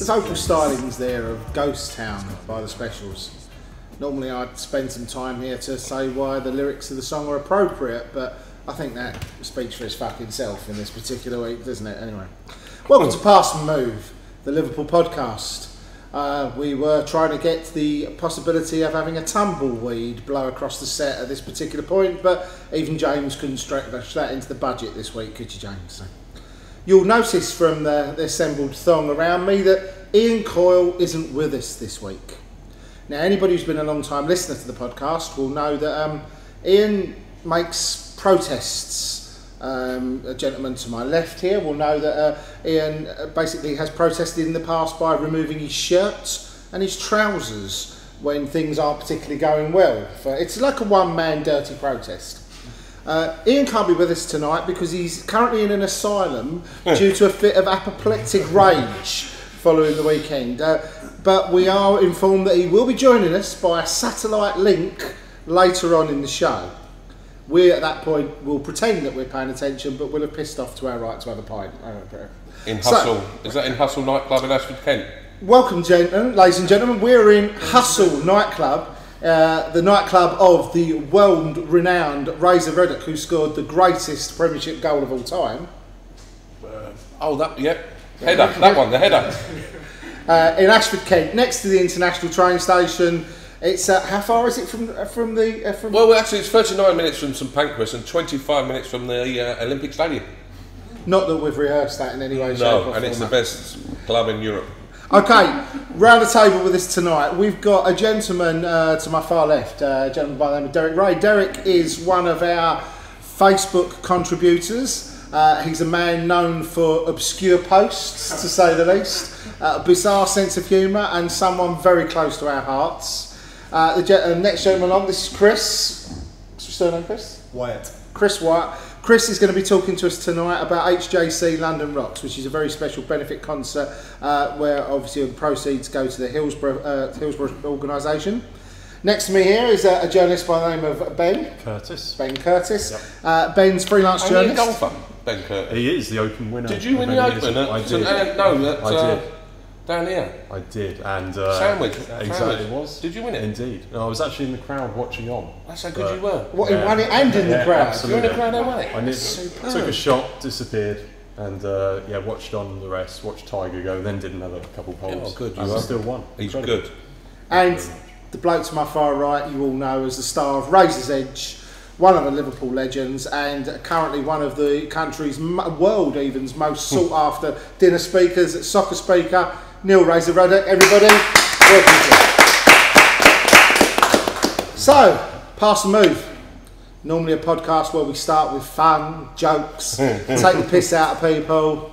vocal stylings there of Ghost Town by the Specials. Normally I'd spend some time here to say why the lyrics of the song are appropriate, but I think that speaks for its fucking self in this particular week, doesn't it? Anyway, welcome to Pass and Move, the Liverpool podcast. We were trying to get the possibility of having a tumbleweed blow across the set at this particular point, but even James couldn't stretch that into the budget this week, could you, James? So, you'll notice from the assembled throng around me that Ian Coyle isn't with us this week. Now, anybody who's been a long time listener to the podcast will know that Ian makes protests. A gentleman to my left here will know that Ian basically has protested in the past by removing his shirt and his trousers when things aren't particularly going well. It's like a one-man dirty protest. Ian can't be with us tonight because he's currently in an asylum due to a fit of apoplectic rage following the weekend. But we are informed that he will be joining us by a satellite link later on in the show. We at that point will pretend that we're paying attention, but we'll have pissed off to our right to have a pint. In Hustle, is that in Hustle Nightclub in Ashford Kent? Welcome, ladies and gentlemen. We're in Hustle Nightclub, the nightclub of the world-renowned Razor Ruddock, who scored the greatest Premiership goal of all time. Header, that one, the header. In Ashford Kent, next to the international train station. It's how far is it from the? Well, actually, it's 39 minutes from St Pancras and 25 minutes from the Olympic Stadium. Not that we've rehearsed that in any way, shape, or form. No, and it's the best club in Europe. Okay, round the table with us tonight, we've got a gentleman to my far left, a gentleman by the name of Derek Ray. Derek is one of our Facebook contributors. He's a man known for obscure posts, to say the least, a bizarre sense of humour, and someone very close to our hearts. The next gentleman on, this is Chris. What's your surname, Chris? Wyatt. Chris Wyatt. Chris is going to be talking to us tonight about HJC London Rocks, which is a very special benefit concert where obviously the proceeds go to the Hillsborough organisation. Next to me here is a journalist by the name of Ben Curtis. Ben Curtis. Yep. Ben's freelance journalist. Are you a golfer, Ben Curtis? He is the Open winner. Did you win the Open? I did. I did. Down here? I did. And Sandwich. Exactly, it was. Did you win it? Indeed. No, I was actually in the crowd watching on. That's how good you were. What, in won it and in the crowd? Absolutely. You were in the crowd and won it? I took a shot, disappeared, and watched on the rest, watched Tiger go, then did another couple holes. Oh, good. And still won. He's Incredible. good. And the bloke to my far right, you all know as the star of Razor's Edge, one of the Liverpool legends, and currently one of the country's, world even's, most sought after dinner speakers, soccer speaker, Neil Razor Ruddock. Everybody, welcome to it. So, Pass and Move. Normally a podcast where we start with fun, jokes, take the piss out of people.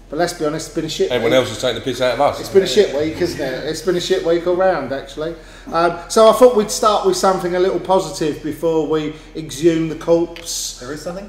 But let's be honest, it's been a shit week. Everyone else is taking the piss out of us. It's been a shit week, isn't it? It's been a shit week all round, actually. So I thought we'd start with something a little positive before we exhume the corpse. There is something?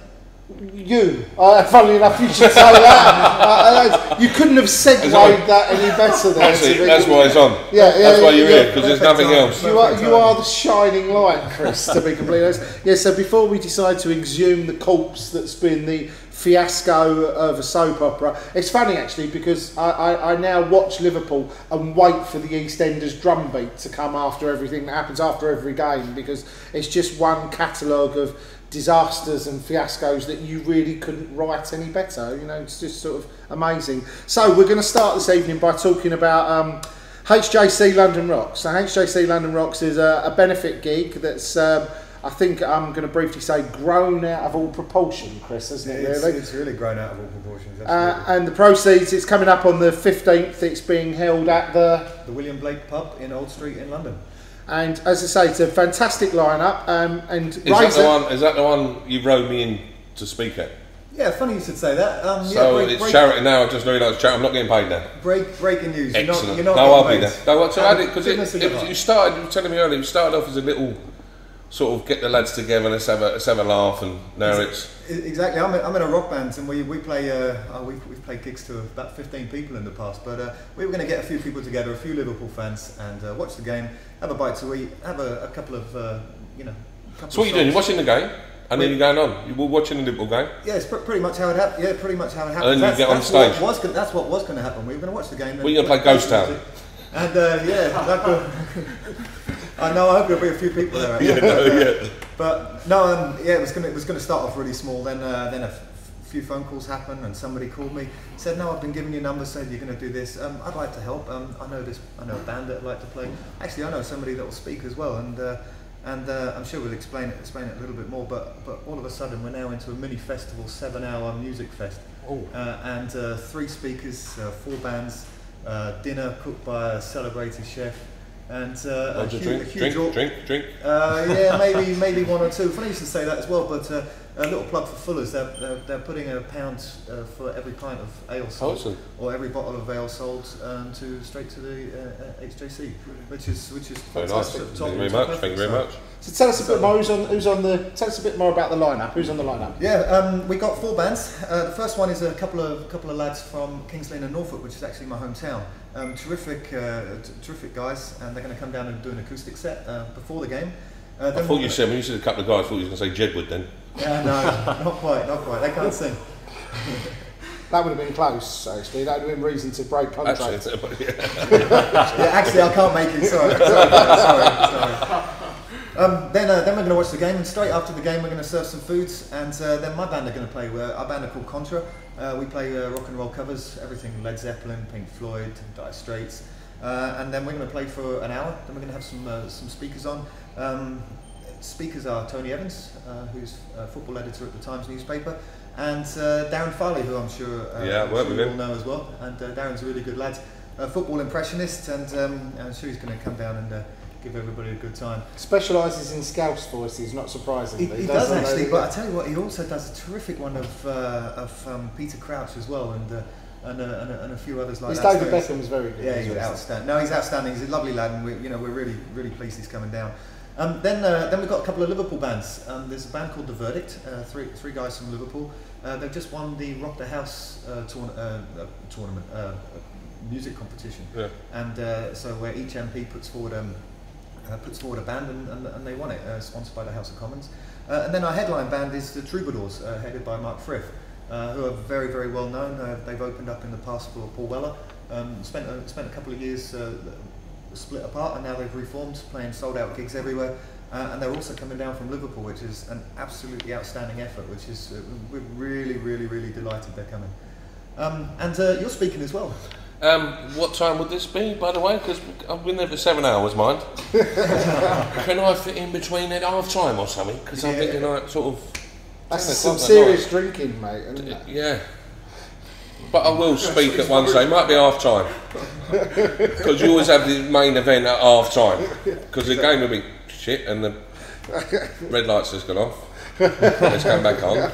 You. Funnily enough, you should say that. You couldn't have segued that any better there. That's why it's on. That's why you're here, because there's nothing else. You are the shining light, Chris, to be completely honest. Yeah, so before we decide to exhume the corpse that's been the fiasco of a soap opera, it's funny actually because I now watch Liverpool and wait for the EastEnders drum beat to come after everything that happens after every game, because it's just one catalogue of disasters and fiascos that you really couldn't write any better. You know, it's just sort of amazing. So we're going to start this evening by talking about HJC London Rocks. So HJC London Rocks is a benefit gig that's I think I'm going to briefly say grown out of all proportion, Chris, isn't it? Really? It's really grown out of all proportions. And the proceeds, it's coming up on the 15th. It's being held at the William Blake pub in Old Street in London. And as I say, it's a fantastic lineup. And is that the one you rode me in to speak at? Yeah, funny you should say that. It's charity now. I just know it's charity. I'm not getting paid now. Breaking news. Excellent. You're not I'll be there. No, so because you started. You were telling me earlier. You started off as a little sort of get the lads together, let's have a laugh, and now it's exactly. I'm in a rock band, and we play. We've played gigs to about 15 people in the past, but we were going to get a few people together, a few Liverpool fans, and watch the game, have a bite to eat, have a couple of So what are you doing? You're watching the game? And then you're going on. You were watching the Liverpool game. Yeah, it's pretty much how it happened. Yeah, pretty much how it happened. And then you get on stage. That's what was going to happen. We were going to watch the game. Well, you're going to play Ghost Town. And I know. I hope there'll be a few people there. Yeah. But no, yeah, it was going to start off really small. Then a few phone calls happened, and somebody called me, said, "No, I've been given your number, said you're going to do this. I'd like to help. I know a band that I'd like to play. Actually, I know somebody that will speak as well, and I'm sure we'll explain it a little bit more. But all of a sudden, we're now into a mini festival, 7-hour music fest, and 3 speakers, 4 bands, dinner cooked by a celebrated chef." And a drink. Yeah, maybe 1 or 2. Funny you should say that as well. But a little plug for Fuller's. They're putting £1 for every pint of ale sold, or every bottle of ale sold, straight to the HJC, which is very nice. Thank you very much. So tell us a bit more. Tell us a bit more about the lineup. Who's on the lineup? Yeah, we got 4 bands. The first one is a couple of lads from Kings Lynn and Norfolk, which is actually my hometown. Terrific guys, and they're going to come down and do an acoustic set before the game. I thought you said, when you said a couple of guys, I thought you were going to say Jedwood then. Yeah, no, not quite. They can't sing. That would have been close, actually. That would have been reason to break contract. Actually, yeah, actually, I can't make it. Sorry. Then we're going to watch the game, and straight after the game, we're going to serve some foods, and then my band are going to play. Our band are called Contra. We play rock and roll covers, everything Led Zeppelin, Pink Floyd, Dire Straits, and then we're going to play for an hour. Then we're going to have some speakers on. Speakers are Tony Evans, who's a football editor at the Times newspaper, and Darren Farley, who I'm sure you all know as well. And Darren's a really good lad, a football impressionist, and I'm sure he's going to come down and give everybody a good time. Specialises in Scouse voices, not surprisingly. He does actually, but I tell you what, he also does a terrific one of Peter Crouch as well, and a few others like that. David Beckham's very good. Yeah, he's outstanding. No, he's outstanding. He's a lovely lad, and we're really pleased he's coming down. Then we've got a couple of Liverpool bands. There's a band called The Verdict, three guys from Liverpool. They've just won the Rock the House tournament, music competition. Yeah. And so where each MP puts forward a band, and they won it, sponsored by the House of Commons. And then our headline band is the Troubadours, headed by Mark Frith, who are very, very well known. They've opened up in the past for Paul Weller. Spent a couple of years split apart, and now they've reformed, playing sold-out gigs everywhere. And they're also coming down from Liverpool, which is an absolutely outstanding effort. Which is we're really delighted they're coming. And you're speaking as well. What time would this be, by the way? Because I've been there for 7 hours, mind. Can I fit in between at half time or something? Because I'm thinking like sort of. That's some serious drinking, mate. Isn't it? Yeah. But I will speak at one stage. Might be half time. Because you always have the main event at half time. Because the game will be shit and the red lights just gone off. Let's come back on.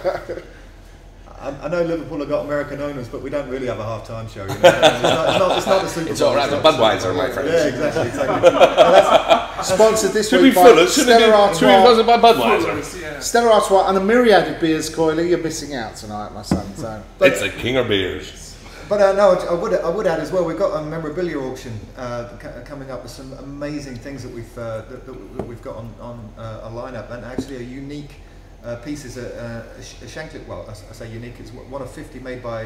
I know Liverpool have got American owners, but we don't really have a half-time show. It's not the Super Bowl. It's all right, the Budweiser, my friend. Yeah, exactly. Sponsored this week by Stella Artois. By Budweiser. Stella Artois and a myriad of beers, Coyley. You're missing out tonight, my son. So. It's the king of beers. But no, I would add as well. We've got a memorabilia auction coming up with some amazing things that we've got on a lineup, and actually a unique. Piece is a Shankly, well, I say unique, it's one of 50 made by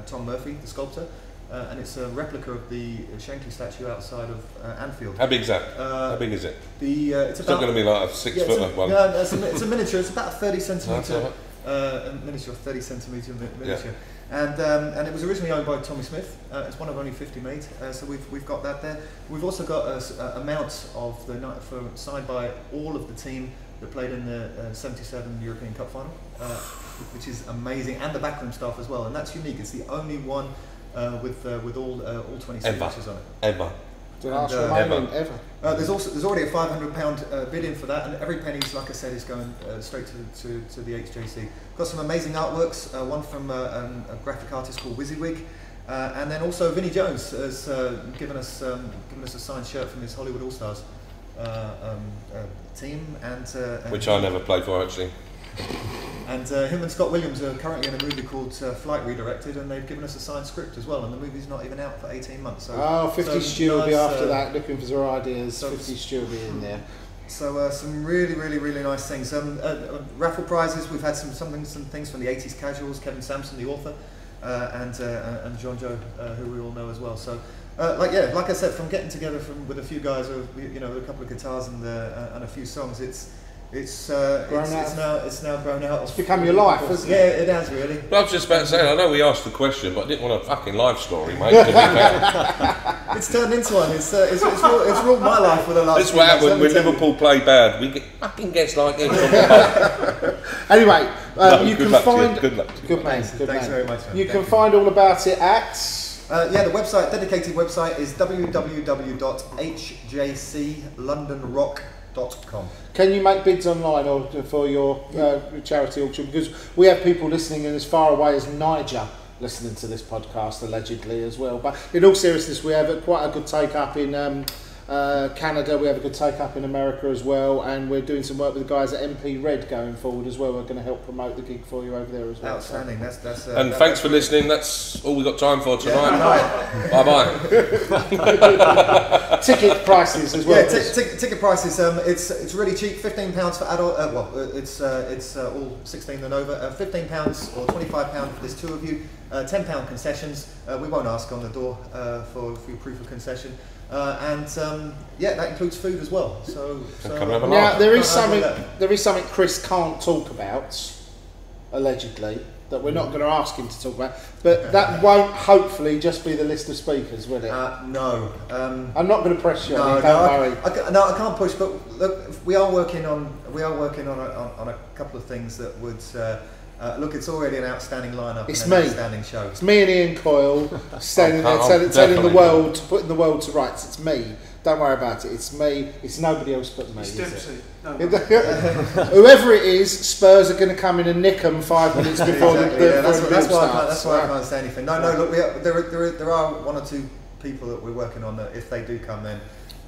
Tom Murphy, the sculptor, and it's a replica of the Shankly statue outside of Anfield. How big is that? How big is it? It's not going to be like a 6 foot one. No, it's a miniature, it's about a 30 centimetre miniature, 30 centimetre miniature. Yeah. And it was originally owned by Tommy Smith. It's one of only 50 made, so we've got that there. We've also got a mount of signed by all of the team that played in the 77 European Cup final, which is amazing, and the backroom staff as well, and that's unique. It's the only one with all 20 signatures on it. Ever. Ever. There's already a £500 bid in for that, and every penny, like I said, is going straight to the HJC. Got some amazing artworks. One from a graphic artist called WYSIWYG. And then also Vinnie Jones has given us a signed shirt from his Hollywood All Stars team, and which I never played for actually. And him and Scott Williams are currently in a movie called Flight Redirected, and they've given us a signed script as well. And the movie's not even out for 18 months. So, 50 Stew will be after that, looking for some ideas. 50 Stew will be in there. So some really nice things. Raffle prizes. We've had some things from the 80s Casuals, Kevin Sampson, the author, and John Joe, who we all know as well. So, like I said, from getting together with a few guys, with a couple of guitars and a few songs, it's now grown out. It's become your life, hasn't it? Yeah, it has really. But I was just about to say, I know we asked the question, but I didn't want a fucking life story, mate. To be fair. It's turned into one. It's ruled my life for the last. This is what happened when Liverpool play bad. We get fucking guests like him. Anyway, you can find. Good luck. Good man. Thanks very much. Man. You can find all about it at. The dedicated website is www.hjclondonrock.com. Can you make bids online or for your charity auction? Because we have people listening in as far away as Niger listening to this podcast, allegedly, as well. But in all seriousness, we have quite a good take-up in Canada, we have a good take-up in America as well, and we're doing some work with the guys at MP Red going forward as well. We're going to help promote the gig for you over there as well. Outstanding. And thanks for listening. That's all we got time for tonight. Bye-bye. Ticket prices as well. Yeah, ticket prices. It's really cheap. £15 for adult. It's all 16 and over. £15 or £25 for this two of you. £10 concessions. We won't ask on the door for your proof of concession. That includes food as well. So now there is something Chris can't talk about, allegedly, that we're not going to ask him to talk about. But that won't hopefully just be the list of speakers, will it? No. I'm not going to press you on it. Don't worry. I can't push. But look, we are working on a couple of things that would. Look, it's already an outstanding lineup. It's and me. An outstanding show. It's me and Ian Coyle standing there telling the world, putting the world to rights. It's me. Don't worry about it. It's me. It's nobody else but me. Whoever it is, Spurs are going to come in and nick them 5 minutes before that's why I can't say anything. No. Look, there are one or two people that we're working on that if they do come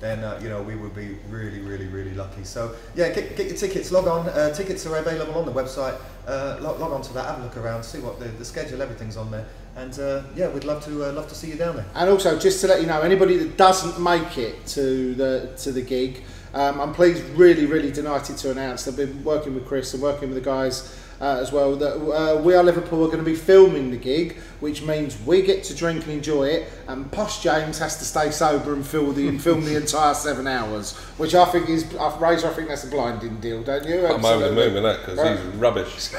then we would be really lucky. So yeah, get your tickets. Log on. Tickets are available on the website. Log on to that. Have a look around. See what the schedule. Everything's on there. And we'd love to see you down there. And also, just to let you know, anybody that doesn't make it to the gig, I'm pleased, really delighted to announce that I've been working with Chris and working with the guys as well, that We Are Liverpool are going to be filming the gig, which means we get to drink and enjoy it, and Posh James has to stay sober and film the entire 7 hours, which I think is, Razor, I think that's a blinding deal, don't you? I'm over the moon with that because he's rubbish.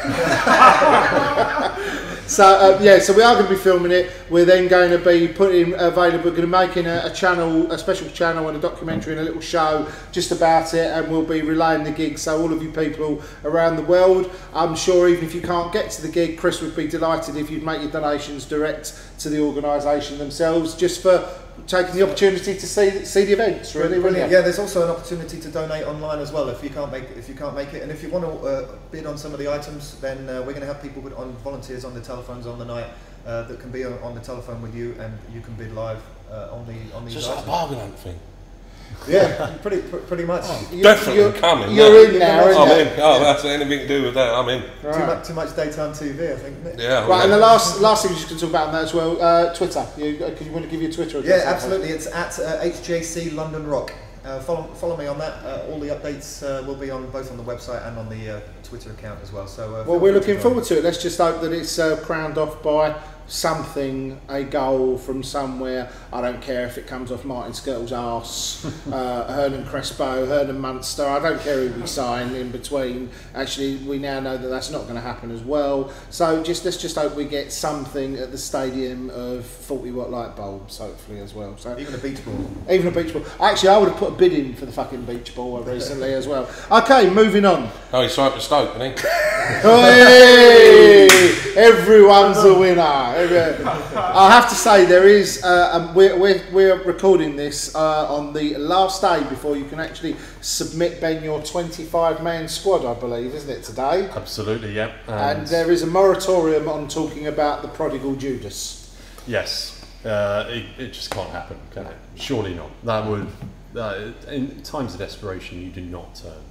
So we are going to be filming it. We're then going to be putting available. We're going to be making a channel, a special channel, and a documentary and a little show just about it, and we'll be relaying the gig. So all of you people around the world, I'm sure even if you can't get to the gig, Chris would be delighted if you'd make your donations direct to the organisation themselves, just for taking the opportunity to see the events. Really. Yeah, there's also an opportunity to donate online as well if you can't make it, and if you want to bid on some of the items, then we're going to have people volunteers on the telephones on the night that can be on the telephone with you, and you can bid live on these Just items. like a bargain hunt thing. Yeah, pretty much. Definitely coming. You're in now. I'm in. Oh, that's anything to do with that. I'm in. Right. Too much daytime TV, I think. Isn't it? Yeah. Right, and the last thing we're just going to talk about on that as well. Twitter. Because you want to give your Twitter address? Yeah, absolutely. It's at HJC London Rock. Follow me on that. All the updates will be on both on the website and on the Twitter account as well. So we're looking forward to it. Let's just hope that it's crowned off by something, a goal from somewhere. I don't care if it comes off Martin Skirtle's arse, Hernan Crespo, Hernan Munster. I don't care who we sign in between. Actually, we now know that that's not going to happen as well. So let's just hope we get something at the stadium of 40-watt light bulbs, hopefully as well. So even a beach ball. Even a beach ball. Actually, I would have put a bid in for the fucking beach ball recently as well. Okay, moving on. Oh, he's signed for Stoke, isn't he? Hey, everyone's a winner. I have to say, there is. We're recording this on the last day before you can actually submit, Ben, your 25-man squad, I believe, isn't it today? Absolutely, yeah. And there is a moratorium on talking about the prodigal Judas. Yes, it just can't happen, can it? Surely not. That would. In times of desperation, you do not turn.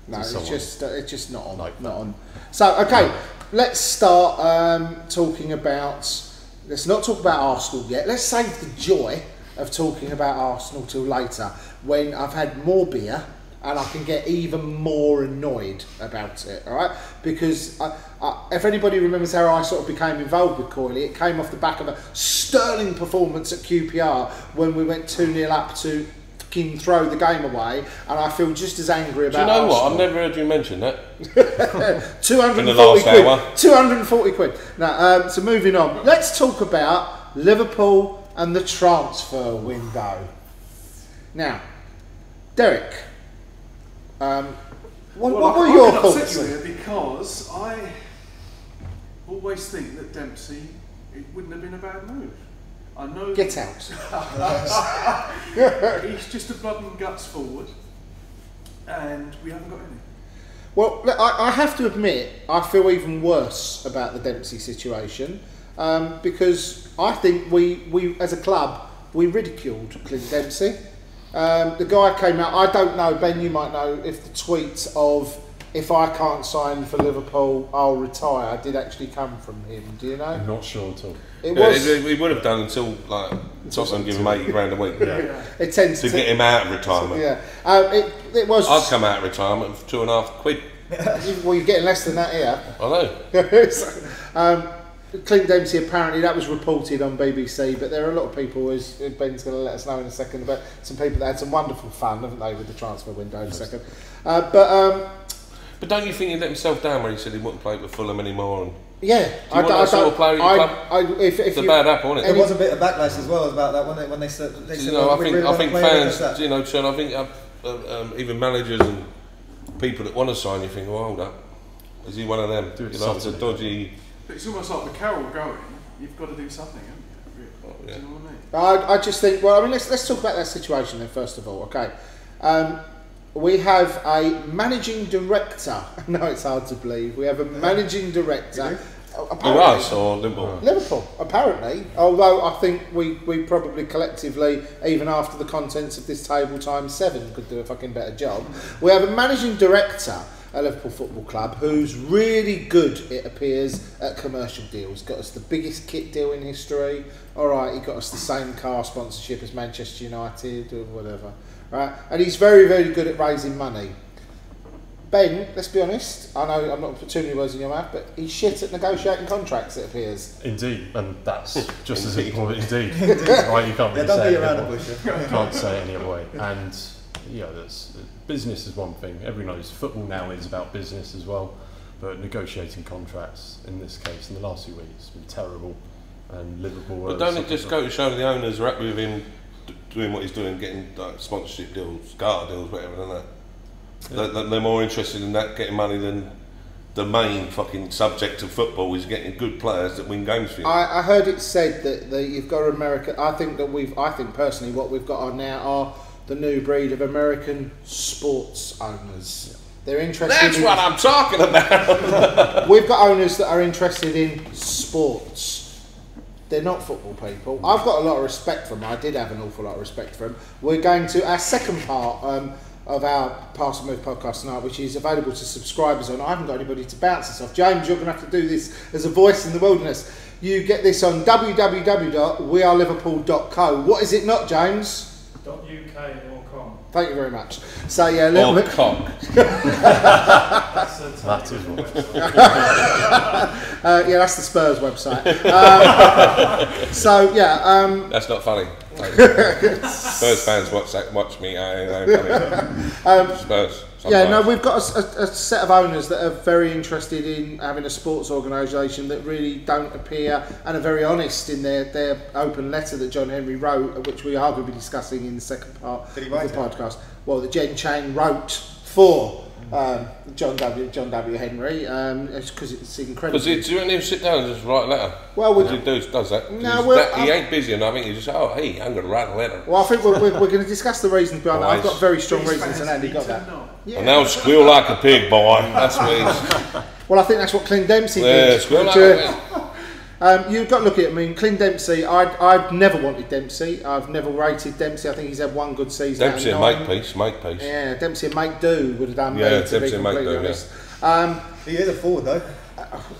No, it's just not on. Like not on. So, okay, let's start talking about. Let's not talk about Arsenal yet. Let's save the joy of talking about Arsenal till later, when I've had more beer and I can get even more annoyed about it, all right? Because if anybody remembers how I sort of became involved with Coyley, it came off the back of a sterling performance at QPR when we went 2-0 up to fucking throw the game away, and I feel just as angry about it. Do you know Arsenal. what? I've never heard you mention that. 240 In the last quid. hour. 240 quid. Now, so moving on, let's talk about Liverpool and the transfer window. Now, Derek, what were your thoughts? Because I always think that Dempsey, it wouldn't have been a bad move. I know. Get out. He's just a blood and guts forward, and we haven't got any. Well, I have to admit, I feel even worse about the Dempsey situation because I think we as a club, we ridiculed Clint Dempsey. The guy came out, I don't know, Ben, you might know, if the tweets of "if I can't sign for Liverpool, I'll retire" did actually come from him. Do you know? I'm not sure at all. It was. We would have done until like Tottenham give him 80 grand a week It tends to get him out of retirement. Yeah, it was. I'd come out of retirement for £2.5. Well, you're getting less than that here. I know. Clint Dempsey, apparently, that was reported on BBC, but there are a lot of people, as Ben's going to let us know in a second, about some people that had some wonderful fun, haven't they, with the transfer window in a second. But don't you think he let himself down when he said he wouldn't play with Fulham anymore? And yeah, do you want that sort of player in your club? It's a bad apple, isn't it? There was a bit of backlash as well about that when they said. You know, I think fans, you know, Sean, I think even managers and people that want to sign, you think, oh, hold up, is he one of them? You know, it's a dodgy. But it's almost like the Carroll going. You've got to do something, haven't you? Oh, yeah. Do you know what I mean? I just think, well, I mean, let's talk about that situation then, first of all, okay? We have a managing director. No, it's hard to believe. We have a managing director. Who us or Liverpool? Liverpool, apparently. Although I think we probably collectively, even after the contents of this table times 7, could do a fucking better job. We have a managing director at Liverpool Football Club who's really good, it appears, at commercial deals. Got us the biggest kit deal in history. All right, he got us the same car sponsorship as Manchester United or whatever. Right, and he's very, very good at raising money. Ben, let's be honest, I know I'm not putting too many words in your mouth, but he's shit at negotiating contracts, it appears. Indeed, and that's just as important. Indeed. Right, you can't really don't say be it around any the other bush. way. Can't say it any other way. And yeah, business is one thing. Everyone knows football now is about business as well, but negotiating contracts in this case, in the last few weeks, has been terrible. And Liverpool. But don't it just go to show the owners are happy with him doing what he's doing, getting like sponsorship deals, garter deals, whatever, don't they? Yeah. They're more interested in that, getting money, than the main fucking subject of football is getting good players that win games for you. I heard it said that you've got America. I think personally what we've got on now are the new breed of American sports owners. They're interested. That's what I'm talking about. We've got owners that are interested in sports. They're not football people. I've got a lot of respect for them. I did have an awful lot of respect for them. We're going to our second part of our Pass and Move podcast tonight, which is available to subscribers on. I haven't got anybody to bounce this off. James, you're going to have to do this as a voice in the wilderness. You get this on www.weareliverpool.co. What is it not, James? .uk or com. Thank you very much. So yeah, a little bit. Cock. That is what. Yeah, that's the Spurs website. So yeah, That's not funny. Spurs fans watch me. Spurs. Yeah, no, we've got a set of owners that are very interested in having a sports organisation that really don't appear and are very honest in their open letter that John Henry wrote, which we are going to be discussing in the second part of the podcast. Well, that Jen Chang wrote for John W. Henry, because it's incredible. Do you want him to sit down and just write a letter? Well, he does that. No, he ain't busy enough. I think he just hey, I'm going to write a letter. Well, I think we're going to discuss the reasons behind that. I've got very strong reasons, and Andy got that. Yeah. And now squeal like a pig, boy. That's what he's. Well, I think that's what Clint Dempsey did. Yeah, squeal like a pig. You've got to look at it. I mean, Clint Dempsey, I've never wanted Dempsey. I've never rated Dempsey. I think he's had one good season. Dempsey and Makepeace. Yeah, Dempsey and Make Do would have done yeah, me, to be completely honest. He is a forward though.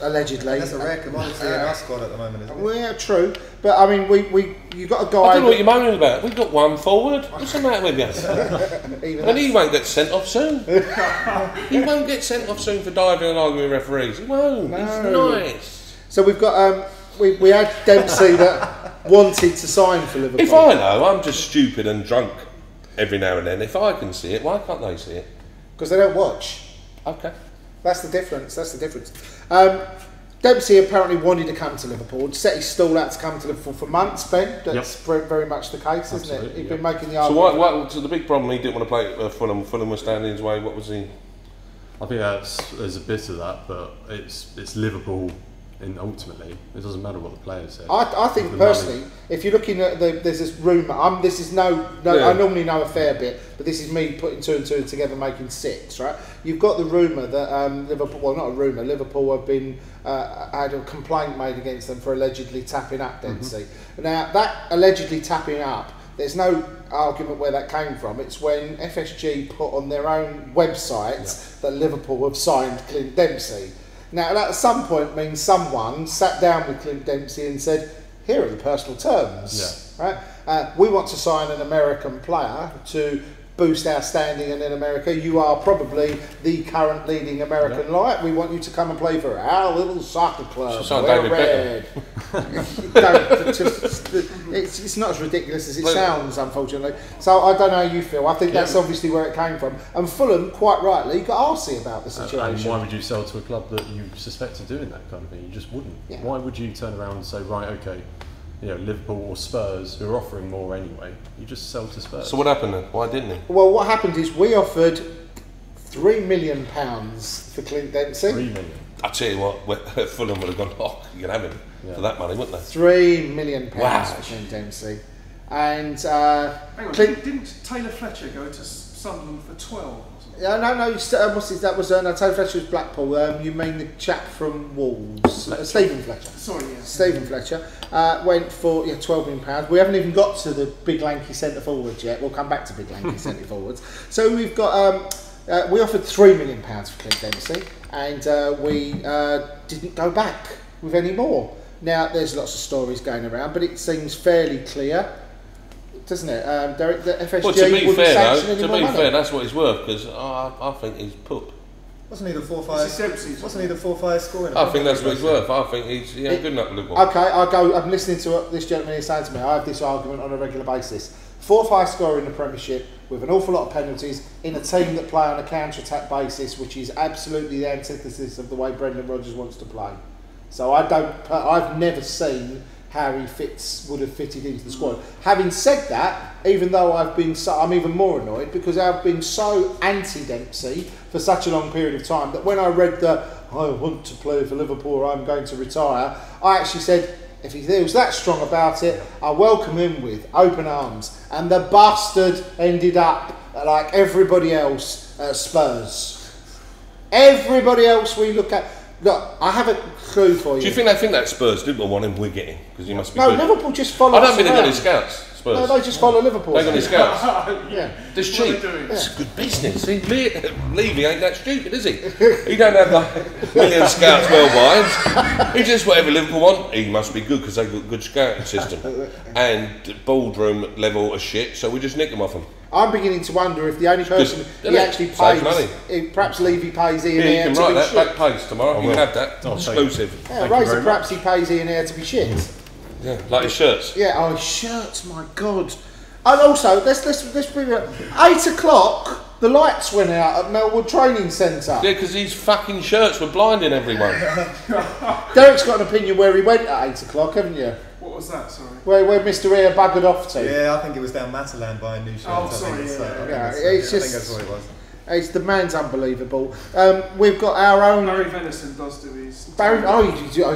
allegedly. That's a rare commodity in our squad at the moment, isn't it? Well, yeah, true. But I mean, you got a guy. I don't know what you're moaning about. We've got one forward. What's the matter with you? And he won't get sent off soon. He won't get sent off soon for diving and arguing with referees. He won't. No. He's nice. So we've got we had Dempsey that wanted to sign for Liverpool. If I know, I'm just stupid and drunk every now and then. If I can see it, why can't they see it? Because they don't watch. Okay. That's the difference. Dempsey apparently wanted to come to Liverpool. Set his stall out to come to Liverpool for months, Ben. That's very much the case, isn't it? He's been making the argument. So the big problem, he didn't want to play at Fulham. Fulham was standing in his way. What was he? I think there's a bit of that, but it's Liverpool. And ultimately, it doesn't matter what the players say. I think personally, if you're looking at there's this rumour. I normally know a fair bit, but this is me putting two and two together, making six. Right? You've got the rumour that Liverpool. Well, not a rumour. Liverpool have been had a complaint made against them for allegedly tapping up Dempsey. Now that allegedly tapping up, there's no argument where that came from. It's when FSG put on their own website that Liverpool have signed Clint Dempsey. Now, that at some point means someone sat down with Clint Dempsey and said, here are the personal terms. Right? We want to sign an American player to boost our standing in America. You are probably the current leading American light. We want you to come and play for our little soccer club. We're red. It's not as ridiculous as it sounds, unfortunately. So I don't know how you feel. I think that's obviously where it came from. And Fulham, quite rightly, got arsey about the situation. And why would you sell to a club that you suspect of doing that kind of thing? You just wouldn't. Yeah. Why would you turn around and say, right, okay, Liverpool or Spurs, who are offering more anyway, you just sell to Spurs. So what happened then? Why didn't he? Well, what happened is we offered £3 million for Clint Dempsey. £3 million. I tell you what, Fulham would have gone, you can have him for that money, wouldn't they? £3 million for Clint Dempsey. And hang on, didn't Taylor Fletcher go to Sunderland for 12? No. That was Taylor Fletcher was Blackpool. You mean the chap from Wolves, Stephen Fletcher? Sorry, yeah. Stephen Fletcher went for £12 million. We haven't even got to the big lanky centre forwards yet. We'll come back to big lanky centre forwards. So we've got we offered £3 million for Clint Dempsey, and we didn't go back with any more. Now there's lots of stories going around, but it seems fairly clear, doesn't it, Derek, that FSG wouldn't sanction any more money. To be fair, that's what he's worth, because I think he's poop. Wasn't he the 4-5 scoring? I think that's what he's worth. I think he's good enough to Liverpool. Okay, I'm listening to what this gentleman is saying to me. I have this argument on a regular basis. 4-5 scorer in the Premiership with an awful lot of penalties in a team that play on a counter-attack basis, which is absolutely the antithesis of the way Brendan Rodgers wants to play. So I've never seen how he would have fitted into the squad. Having said that, even though I'm even more annoyed because I've been so anti-Dempsey for such a long period of time that when I read I want to play for Liverpool or I'm going to retire, I actually said, if he feels that strong about it, I welcome him with open arms. And the bastard ended up like everybody else at Spurs. Everybody else we look at. Look, I have a clue for you. Do you think they think that Spurs didn't want him? We're getting because he must be good. No, Liverpool just follow. I don't think they've got any scouts. Spurs. No, they just follow Liverpool. They've got any scouts. Yeah, it's cheap. It's good business. Levy ain't that stupid, is he? He don't have like million scouts worldwide. He just whatever Liverpool want. He must be good because they've got a good scouting system and boardroom level of shit. So we just nick them off them. I'm beginning to wonder if the only person he actually pays, perhaps Levy pays Ian Ayre to be shit. You can write that back page tomorrow. You can have that exclusive. Yeah, Razor, perhaps he pays Ian Ayre to be shit. Yeah, like his shirts. Yeah, his shirts. My God. And also, let's bring it. 8 o'clock. The lights went out at Melwood Training Centre. Yeah, because these fucking shirts were blinding everyone. Derek's got an opinion where he went at 8 o'clock, haven't you? What was that, sorry? Where Mr. Ayre buggered off to? Yeah, I think it was down Matalan buying new shirts. Oh, sorry, I think that's what it was. The man's unbelievable. We've got our own. Barry Venison does do his. Barry's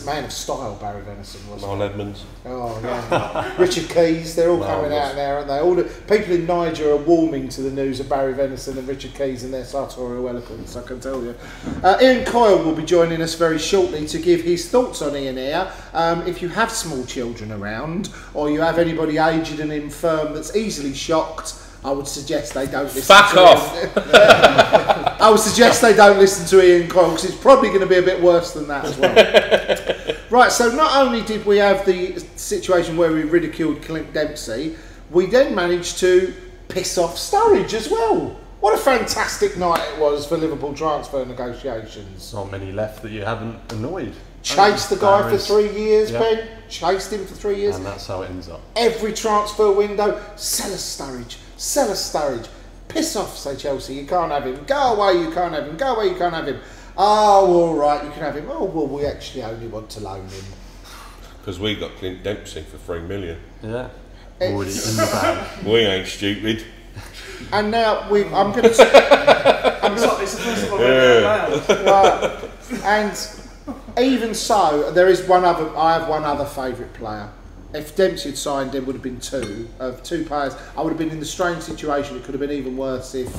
a man of style. Barry Venison was. Noel Edmonds. Oh yeah. Richard Keys. They're all coming out now, aren't they? All the people in Niger are warming to the news of Barry Venison and Richard Keys and their sartorial eloquence. I can tell you. Ian Coyle will be joining us very shortly to give his thoughts on Ian Ayre. If you have small children around, or you have anybody aged and infirm that's easily shocked, I would suggest they don't listen. Fuck off. I would suggest they don't listen to Ian Coyle because it's probably going to be a bit worse than that as well. Right, so not only did we have the situation where we ridiculed Clint Dempsey, we then managed to piss off Sturridge as well. What a fantastic night it was for Liverpool transfer negotiations. Not many left that you haven't annoyed. Chased the guy for 3 years, Yeah. Ben. Chased him for 3 years. And that's how it ends up. Every transfer window, sell us Sturridge, sell us Sturridge. Piss off, say Chelsea, you can't have him. Go away, you can't have him. Go away, you can't have him. Oh, all right, you can have him. Oh, well, we actually only want to loan him. Because we got Clint Dempsey for $3 million. Yeah. Already in the bag. We ain't stupid. And now I'm going to. It's the first time I've heard that loud. Right. And even so, there is one other. I have one other favourite player. If Dempsey had signed, there would have been two players. I would have been in the strange situation. It could have been even worse if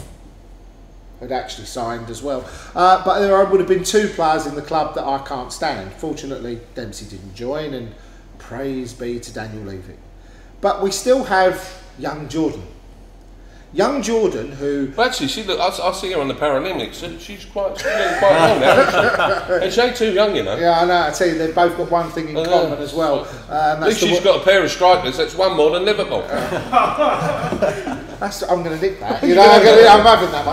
had actually signed as well. But there would have been 2 players in the club that I can't stand. Fortunately, Dempsey didn't join, and praise be to Daniel Levy. But we still have young Jordan. Young Jordan, who... Well, actually, I see her on the Paralympics. She's quite well now. And she ain't too young, you know. Yeah, I know. I tell you, they've both got one thing in common as well. At least she's got a pair of strikers. That's one more than Liverpool. I'm going to nick that. You know, I'm having that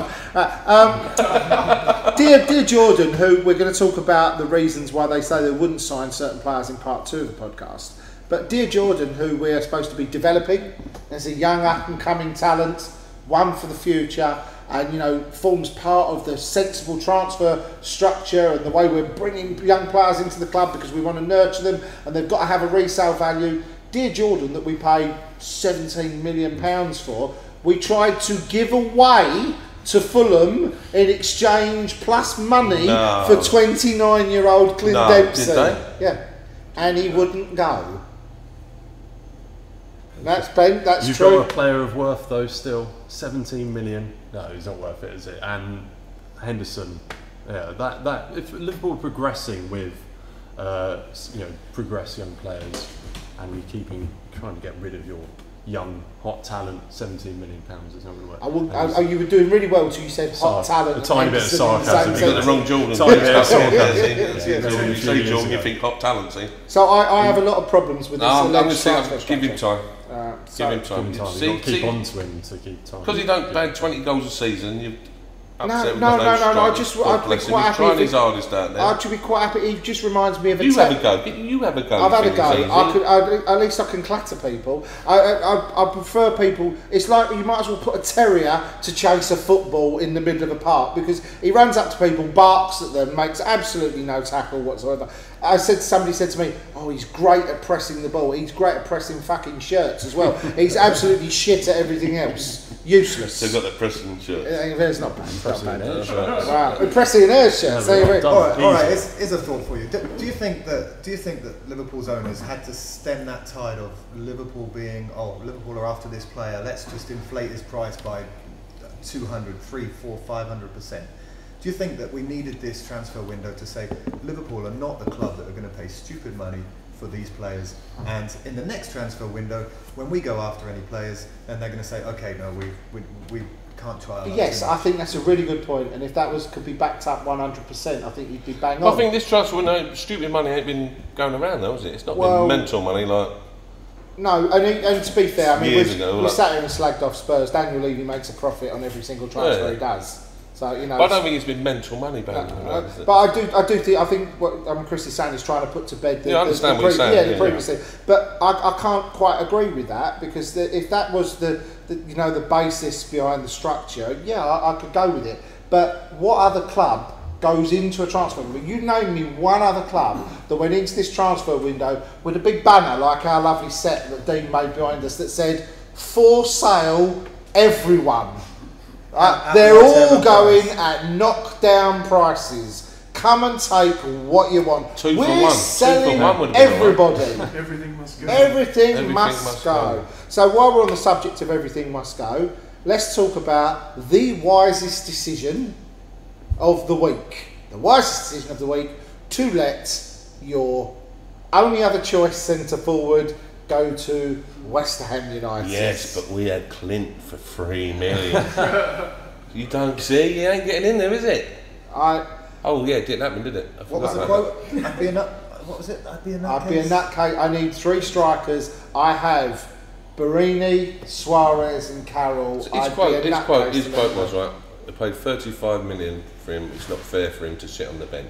one. Dear Jordan, who we're going to talk about the reasons why they say they wouldn't sign certain players in part 2 of the podcast. But dear Jordan, who we're supposed to be developing as a young up-and-coming talent, one for the future, and you know forms part of the sensible transfer structure and the way we're bringing young players into the club because we want to nurture them and they've got to have a resale value. Dear Jordan, that we paid £17 million for, we tried to give away to Fulham in exchange plus money for 29-year-old Clint Dempsey. Did they? Yeah, and he wouldn't go. That's Ben. That's You've true. got a player of worth though. Still 17 million. No, he's not worth it, is it? And Henderson. Yeah, that if Liverpool are progressing with, progress young players, and you're trying to get rid of your young hot talent, £17 million is not going to work. You were doing really well until you said hot talent. A tiny bit of sarcasm. You got the wrong Jordan. Tiny bit of sarcasm. You say Jordan, you think hot talent, see? So I have a lot of problems with this. I'm going to say, give him time. So Give him time. You've got to keep on to him to keep time. Because he don't bag 20 goals a season, you've upset with No. those I'd be quite happy. He's trying his hardest out there. I'd be quite happy. He just reminds me of You have a go. You have a go. I've had a go. At least I can clatter people. I prefer people. It's like you might as well put a terrier to chase a football in the middle of a park because he runs up to people, barks at them, makes absolutely no tackle whatsoever. Somebody said to me, "Oh, he's great at pressing the ball. He's great at pressing fucking shirts as well. He's absolutely shit at everything else. Useless." They've got that pressing shirt. It's not bad. Pressing air shirts. Wow, pressing air shirts. Yeah, All right. Here's a thought for you. Do you think that Liverpool's owners had to stem that tide of Liverpool being Liverpool are after this player? Let's just inflate his price by 200, 300, 400, 500%. Do you think that we needed this transfer window to say Liverpool are not the club that are going to pay stupid money for these players, and in the next transfer window, when we go after any players, then they're going to say, okay, no, we can't try our luck Yes, too much. I think that's a really good point, and if that could be backed up 100%, I think you'd be bang on. I think this transfer window, stupid money ain't been going around though, has it? It's not been mental money like... No, and to be fair, I mean, we like, sat here and slagged off Spurs. Daniel Levy makes a profit on every single transfer he does. So you know, but I don't think it's been mental money back. But I think what Chris is saying is trying to put to bed the, I understand what he's saying. the previous thing. But I can't quite agree with that because if that was the basis behind the structure, I could go with it. But what other club goes into a transfer window? You name me one other club that went into this transfer window with a big banner like our lovely set that Dean made behind us that said "For sale, everyone." They're all going at knockdown prices. Come and take what you want. We're selling everybody. Everything must go. Everything must go. So while we're on the subject of everything must go, let's talk about the wisest decision of the week. The wisest decision of the week: to let your only other choice centre forward go to West Ham United. Yes, but we had Clint for $3 million. You don't see, he ain't getting in there, is it? Oh yeah, it didn't happen, did it? What was the quote? I'd be a nut. What was it? I'd be a nutcase. I'd be a nutcase. I need 3 strikers. I have Barini, Suarez, and Carroll. His quote was right. They paid 35 million for him. It's not fair for him to sit on the bench.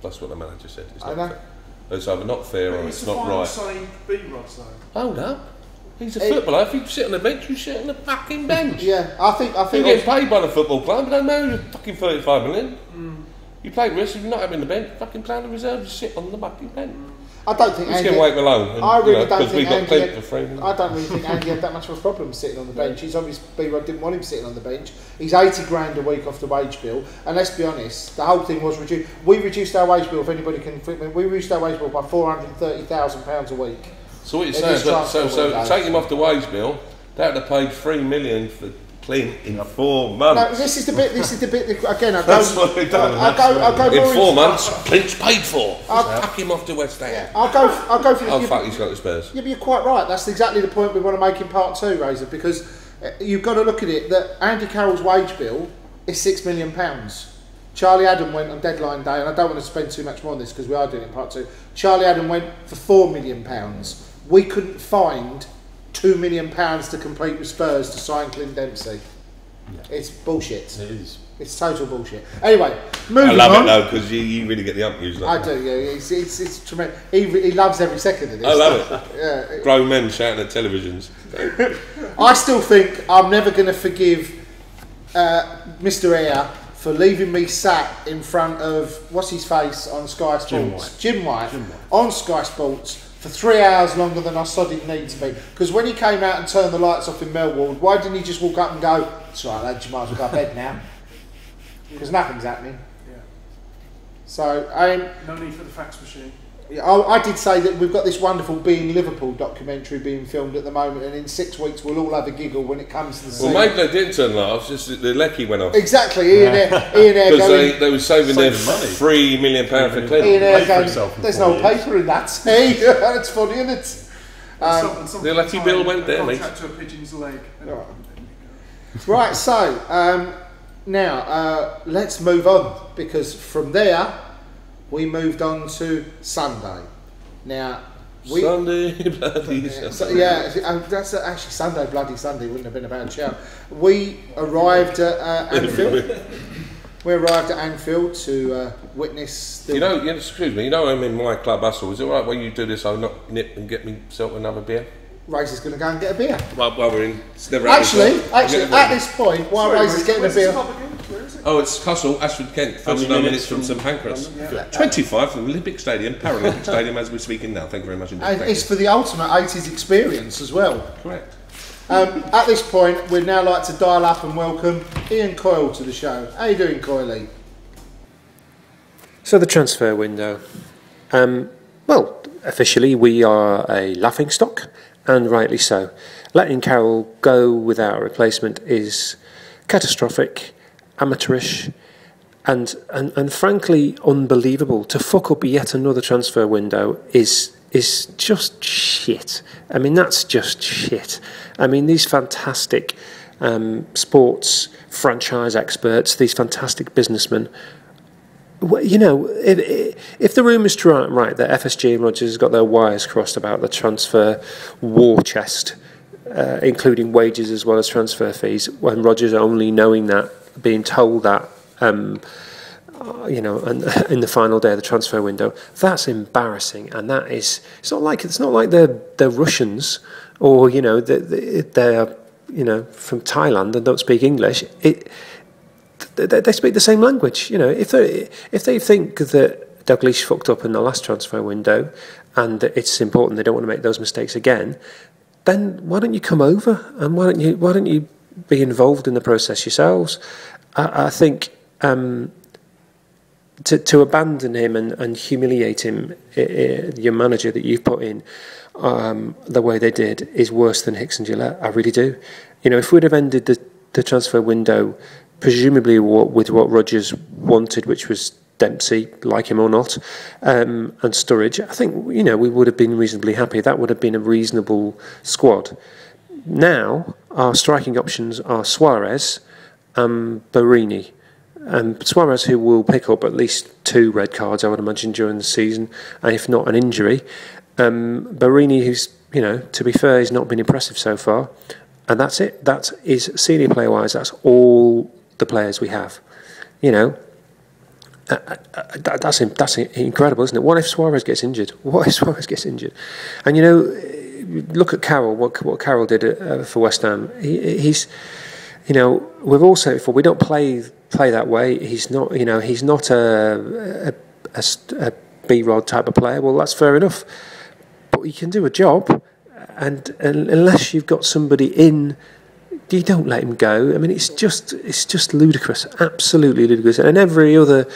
That's what the manager said. It's not fair. It's either not fair or it's not right. Say B Ross though. Hold up. He's a footballer. If you sit on the bench, you sit on the fucking bench. Yeah, I think. You get paid by the football club, but don't know you're fucking 35 million. You play risk, if you're not having the bench, fucking play on the reserve, you sit on the fucking bench. I don't think Andy... Just get away alone. I really don't think Andy... I don't really think Andy had that much of a problem sitting on the bench. He's obviously... B-Rod didn't want him sitting on the bench. He's 80 grand a week off the wage bill. And let's be honest, the whole thing was reduced. We reduced our wage bill, if anybody can... We reduced our wage bill by £430,000 a week. So what you're saying, so take him off the wage bill, that would have paid $3 million for clean in 4 months. No, this is the bit. Again, That's what we've done. I'll go in 4 months, Clint's paid for. Fuck him off to West Ham. Yeah, I'll go for the... Oh, fuck, he's got the Spurs. Yeah, but you're quite right. That's exactly the point we want to make in part 2, Razor, because you've got to look at it that Andy Carroll's wage bill is £6 million. Charlie Adam went on deadline day, and I don't want to spend too much more on this because we are doing it in part 2. Charlie Adam went for £4 million. We couldn't find £2 million to complete with Spurs to sign Clint Dempsey. Yeah. It's bullshit. It is. It's total bullshit. Anyway, moving on. I love it though because you really get the ump use. I do. Yeah, it's tremendous. He loves every second of this. I love it. Yeah. Grown men shouting at televisions. I still think I'm never going to forgive Mr. Ayre for leaving me sat in front of what's his face on Sky Sports, Jim White. On Sky Sports. For 3 hours longer than I saw it need to be. Because when he came out and turned the lights off in Melwood, why didn't he just walk up and go, "It's all right, lads, you might as well go to bed now"? Because nothing's happening. Yeah. So, no need for the fax machine. I did say that we've got this wonderful Being Liverpool documentary being filmed at the moment, and in 6 weeks we'll all have a giggle when it comes to the scene. Well, maybe they didn't turn lights, just the lecky went off. Exactly, Ian Ayre because they were saving their £3 million for cleaning. Ian Ayre going, "There's no paper in that." Hey, that's funny, isn't it? The lecky bill went there, mate. Contract to a pigeon's leg. Right, so now let's move on, because from there we moved on to Sunday. Now, Sunday bloody Sunday. That's actually Sunday bloody Sunday. Wouldn't have been a bad shout. We arrived at Anfield. We arrived at Anfield to witness. Excuse me. You know I'm in my club Hustle. Is it all right when you do this? I'll not nip and get myself another beer. Razor's going to go and get a beer. While we're in. It's never actually, at this point, while Razor's getting a beer. Oh, it's Hustle, Ashford Kent, 49 minutes from St Pancras. 25 from Olympic Stadium, Paralympic Stadium as we're speaking now. Thank you very much indeed. And it's for the ultimate 80s experience as well. Correct. At this point, we'd now like to dial up and welcome Ian Coyle to the show. How you doing, Coyley? So the transfer window. Well, officially we are a laughingstock, and rightly so. Letting Carroll go without a replacement is catastrophic, amateurish, and frankly unbelievable. To fuck up yet another transfer window is just shit. I mean, that's just shit. I mean, these fantastic sports franchise experts, these fantastic businessmen, you know, if the rumours are right that FSG and Rodgers has got their wires crossed about the transfer war chest, including wages as well as transfer fees, when Rodgers only knowing that, being told that, you know, and in the final day of the transfer window, that's embarrassing. And that is, it's not like they're Russians, or you know, they're you know, from Thailand and don't speak English. They speak the same language. You know, if they think that Dalglish fucked up in the last transfer window, and that it's important, they don't want to make those mistakes again, then why don't you come over and why don't you be involved in the process yourselves? I think to abandon him and humiliate him, your manager that you've put in, the way they did, is worse than Hicks and Gillette. I really do. You know, if we'd have ended the transfer window presumably with what Rodgers wanted, which was Dempsey, like him or not, and Sturridge, I think, you know, we would have been reasonably happy. That would have been a reasonable squad. now our striking options are Suarez and Barini. Suarez, who will pick up at least 2 red cards, I would imagine, during the season, and if not an injury. Barini, who's, to be fair, he's not been impressive so far. And that's it. That is, senior player-wise, that's all the players we have. That's incredible, isn't it? What if Suarez gets injured? And look at Carroll. What Carroll did for West Ham. He's, we've all said before, we don't play that way. He's not, he's not a B-Rod type of player. Well, that's fair enough. But he can do a job, and unless you've got somebody in, you don't let him go. I mean, it's just ludicrous, absolutely ludicrous. And every other,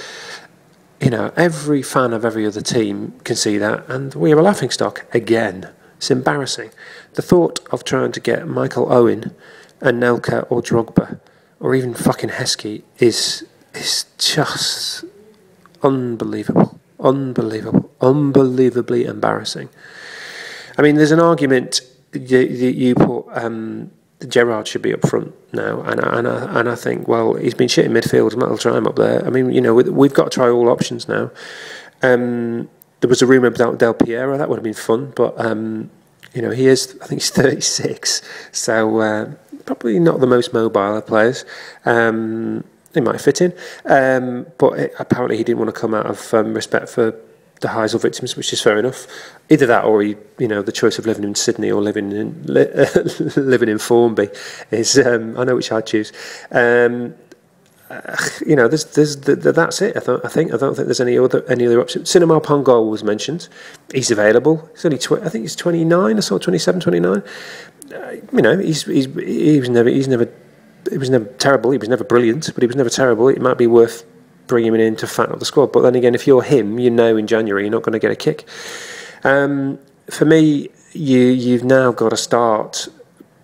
every fan of every other team can see that, and we are a laughingstock again. It's embarrassing. The thought of trying to get Michael Owen, Anelka or Drogba, or even fucking Heskey is just unbelievably embarrassing. I mean, there's an argument you put Gerrard should be up front now, and I think, well, he's been shit in midfield, might as well try him up there. I mean, we've got to try all options now. There was a rumour about Del Piero, that would have been fun, but he is, I think he's 36, so probably not the most mobile of players. He might fit in, but apparently he didn't want to come out of respect for the Heysel victims, which is fair enough. Either that, or the choice of living in Sydney or living in Formby is. I know which I'd choose. That's it. I don't think there's any other option. Cinema Pongol was mentioned. He's available. He's only I think he's 29 or so, 27, 29. He was never terrible. He was never brilliant, but he was never terrible. It might be worth bringing him in to fatten up the squad. But then again, if you're him, in January you're not going to get a kick. For me, you've now got to start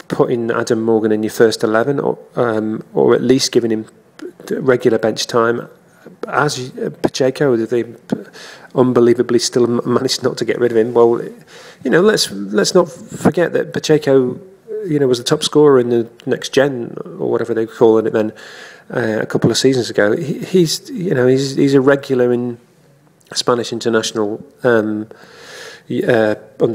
putting Adam Morgan in your first 11, or at least giving him regular bench time. As Pacheco, they unbelievably still managed not to get rid of him. Well, let's not forget that Pacheco, was the top scorer in the next gen, or whatever they were calling it then, a couple of seasons ago. He's a regular in Spanish international under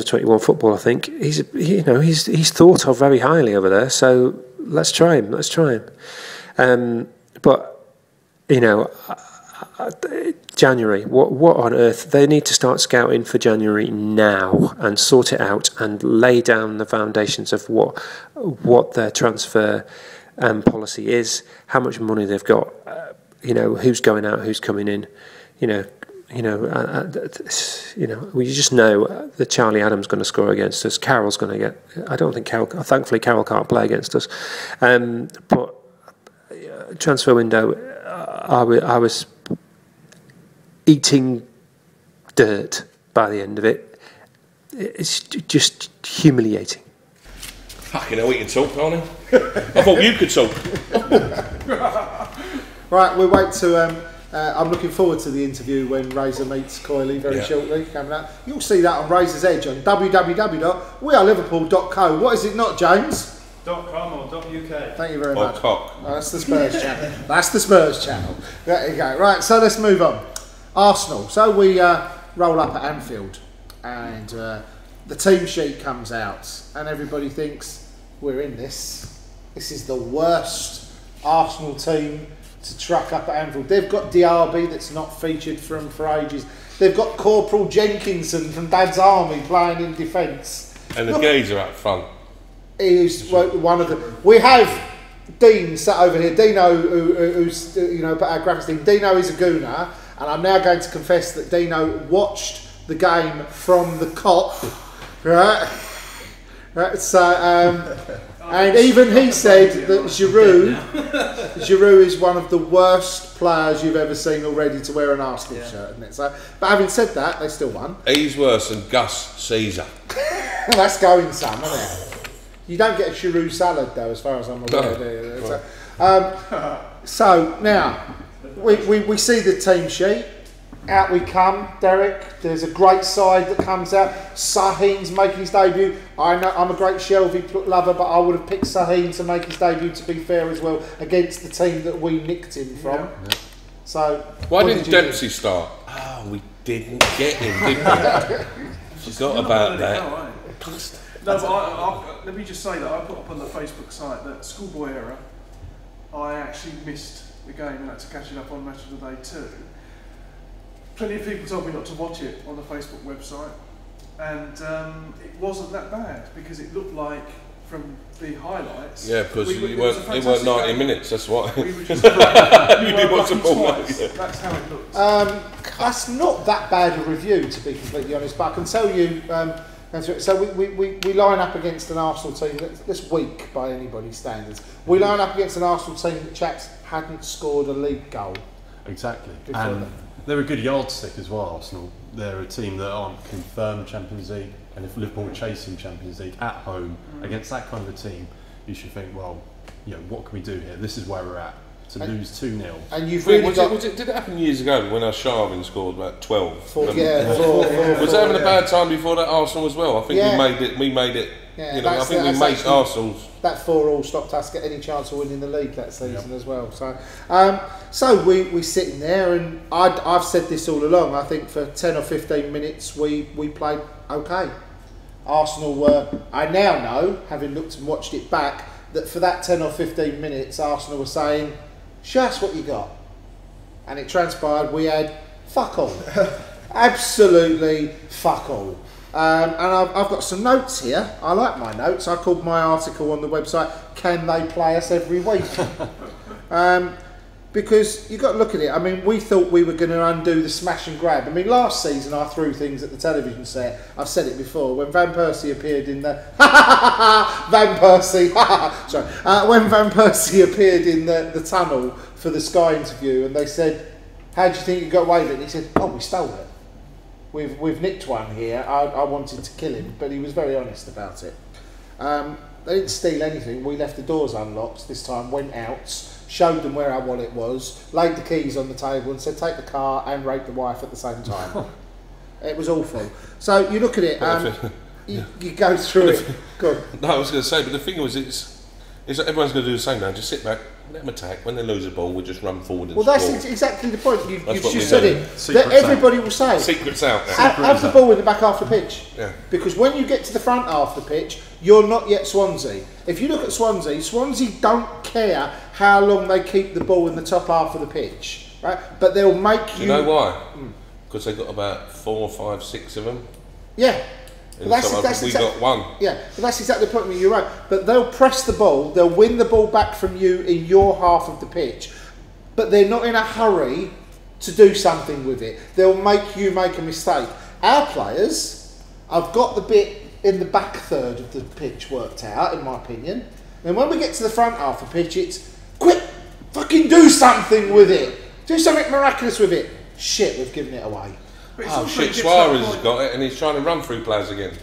21 football. I think he's thought of very highly over there. So let's try him. But January. What on earth? They need to start scouting for January now and sort it out and lay down the foundations of what their transfer policy is, how much money they've got, who's going out, who's coming in, we just know that Charlie Adams going to score against us. Carroll's going to get. I don't think thankfully Carroll can't play against us, but transfer window, I was eating dirt by the end of it. It's just humiliating. Fucking hell, we can talk, can't we? I thought you could talk. Right, we'll wait to. I'm looking forward to the interview when Razor meets Coyley very shortly coming up. You'll see that on Razor's Edge on www.weareliverpool.co. What is it not, James? .com or .uk. Thank you very much. Cock. Oh, that's the Spurs channel. That's the Spurs channel. There you go. Right, so let's move on. Arsenal. So we roll up at Anfield, and the team sheet comes out, and everybody thinks we're in this. This is the worst Arsenal team to truck up at Anfield. They've got Diaby that's not featured for ages. They've got Corporal Jenkinson from Dad's Army playing in defence. And the gays are out front. He's one of them. We have Dean sat over here. Dino, who's our graphics team. Dino is a gooner, and I'm now going to confess that Dino watched the game from the cop, right? So, and even he said that Giroud is one of the worst players you've ever seen already to wear an Arsenal shirt, isn't it? So, but having said that, they still won. He's worse than Gus Caesar. That's going some, isn't it? You don't get a Giroud salad though, as far as I'm aware. No. So now we see the team sheet, out we come, Derek. There's a great side that comes out. Sahin's making his debut. I know I'm a great Shelby lover, but I would have picked Sahin to make his debut, to be fair as well, against the team that we nicked him from. Yeah. So why didn't Dempsey start? Oh, we didn't get him, did we? Forgot about that. No, but let me just say that I put up on the Facebook site that Schoolboy Era, I actually missed the game and had to catch it up on Match of the Day too. Plenty of people told me not to watch it on the Facebook website, and it wasn't that bad because it looked like from the highlights. Yeah, because it weren't 90 minutes. That's why. We were just you did watch the ball. That's how it looked. That's not that bad a review, to be completely honest. But I can tell you. So we line up against an Arsenal team that's weak by anybody's standards. We line up against an Arsenal team that chaps hadn't scored a league goal. Exactly. And they're a good yardstick as well, Arsenal. They're a team that aren't confirmed Champions League, and if Liverpool were chasing Champions League at home against that kind of a team, you should think, well, what can we do here? This is where we're at. To lose 2-0. And you've really did it happen years ago when our Sharvin scored about 12? Four. Was that having a bad time before that Arsenal as well? I think we made it. Yeah, I think we made Arsenal's. That 4-4 stopped us getting any chance of winning the league that season as well. So, we sitting there, and I've said this all along. I think for 10 or 15 minutes we played okay. Arsenal were. I now know, having looked and watched it back, that for that 10 or 15 minutes, Arsenal were saying, "Show us what you got," and it transpired we had fuck all, absolutely fuck all. And I've got some notes here. I like my notes. I called my article on the website "Can They Play Us Every Week?" Because you've got to look at it. I mean, we thought we were going to undo the smash and grab. I mean, last season I threw things at the television set. I've said it before. When Van Persie appeared in the Van Persie, sorry, when Van Persie appeared in the tunnel for the Sky interview, and they said, "How do you think you got away with it?" And he said, "Oh, we stole it. We've nicked one here. I wanted to kill him," but he was very honest about it. They didn't steal anything. We left the doors unlocked this time. Went out. Showed them where our wallet was, laid the keys on the table and said, "Take the car and rape the wife at the same time." It was awful. So you look at it, you go through it. Good. No, I was going to say, but the thing was, it's like everyone's going to do the same now. Just sit back, let them attack. When they lose a ball, we just run forward and score. That's exactly the point. You've just said it. Secret's everybody will say. Secret's out. Have the ball in the back half of the pitch. Yeah. Because when you get to the front half of the pitch, you're not yet Swansea. If you look at Swansea don't care how long they keep the ball in the top half of the pitch, right? But they'll make you. You know why? Because they've got about 4, 5, 6 of them. Yeah. We got one. Yeah, but that's exactly the point. You're right. But they'll press the ball. They'll win the ball back from you in your half of the pitch. But they're not in a hurry to do something with it. They'll make you make a mistake. Our players have got the bit in the back third of the pitch worked out, in my opinion. And when we get to the front half of the pitch, it's quick, fucking do something with it. Do something miraculous with it. Shit, we've given it away. Oh shit, Suarez has got it and he's trying to run through players again.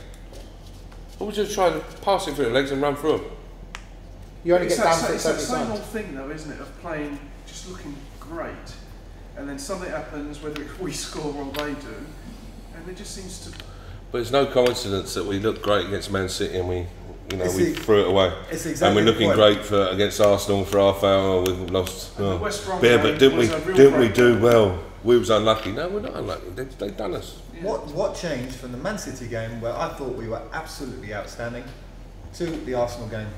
Or we just try to pass it through the legs and run through them. You only get down for it's that 30 same times. old thing though, isn't it, of playing, just looking great, and then something happens, whether it's we score or they do, and it just seems to... But it's no coincidence that we looked great against Man City and we threw it away. It's exactly and we're looking the great against Arsenal for half hour. We've lost. The West Brom but game didn't was a real we break. do well? We was unlucky. No, we're not unlucky. They've done us. Yeah. What changed from the Man City game, where I thought we were absolutely outstanding, to the Arsenal game?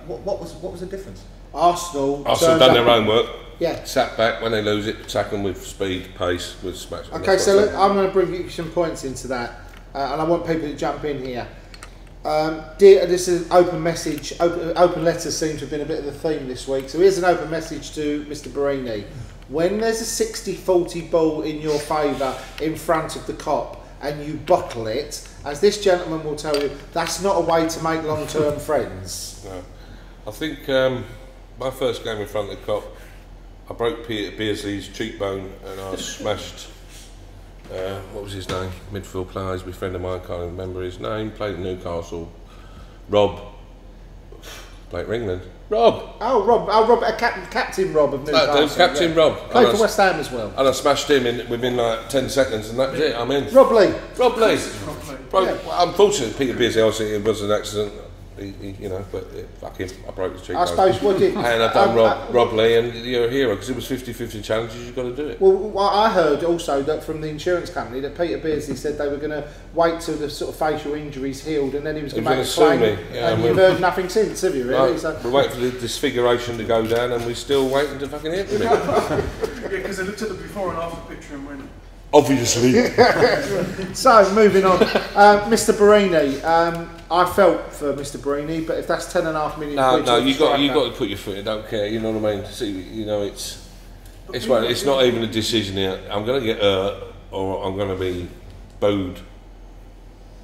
What was the difference? Arsenal done their homework. Yeah. Sat back when they lose it, attack them with speed, pace, with smash. Okay, so look, I'm going to bring you some points into that, and I want people to jump in here. This is an open message. Open letters seem to have been a bit of the theme this week. So here's an open message to Mr. Barini. When there's a 60-40 ball in your favour in front of the cop and you bottle it, as this gentleman will tell you, that's not a way to make long-term friends. No. I think my first game in front of the cop, I broke Peter Beardsley's cheekbone and I smashed, what was his name? Midfield player, he's a friend of mine, can't remember his name, played at Newcastle. Rob, played at England. Rob. Oh, Rob, Captain Rob of Newcastle. Captain yeah. Rob. Played for West Ham as well. And I smashed him within like 10 seconds, and that was it. I'm in. Rob Lee. Rob Lee. Bro, Yeah. well, unfortunately, Peter Beardsley, obviously, it was an accident. But fuck him, I broke his cheek. I suppose what did. And I've done Rob Lee, and you're a hero because it was 50-50 challenges. You've got to do it. Well, I heard also that from the insurance company that Peter Beardsley said they were going to wait till the sort of facial injuries healed, and then he was going to make a claim. And you've heard nothing since, have you? Really? Right. So. We're waiting for the disfiguration to go down, and we're still waiting to fucking hit me. Yeah, because they looked at the before and after picture and went. Obviously. So moving on, Mr. Barini. I felt for Mr. Barini, but if that's £10.5 million, no, you got to put your foot in. Don't care. You know what I mean? See, it's not even a decision here. I'm going to get hurt, or I'm going to be booed.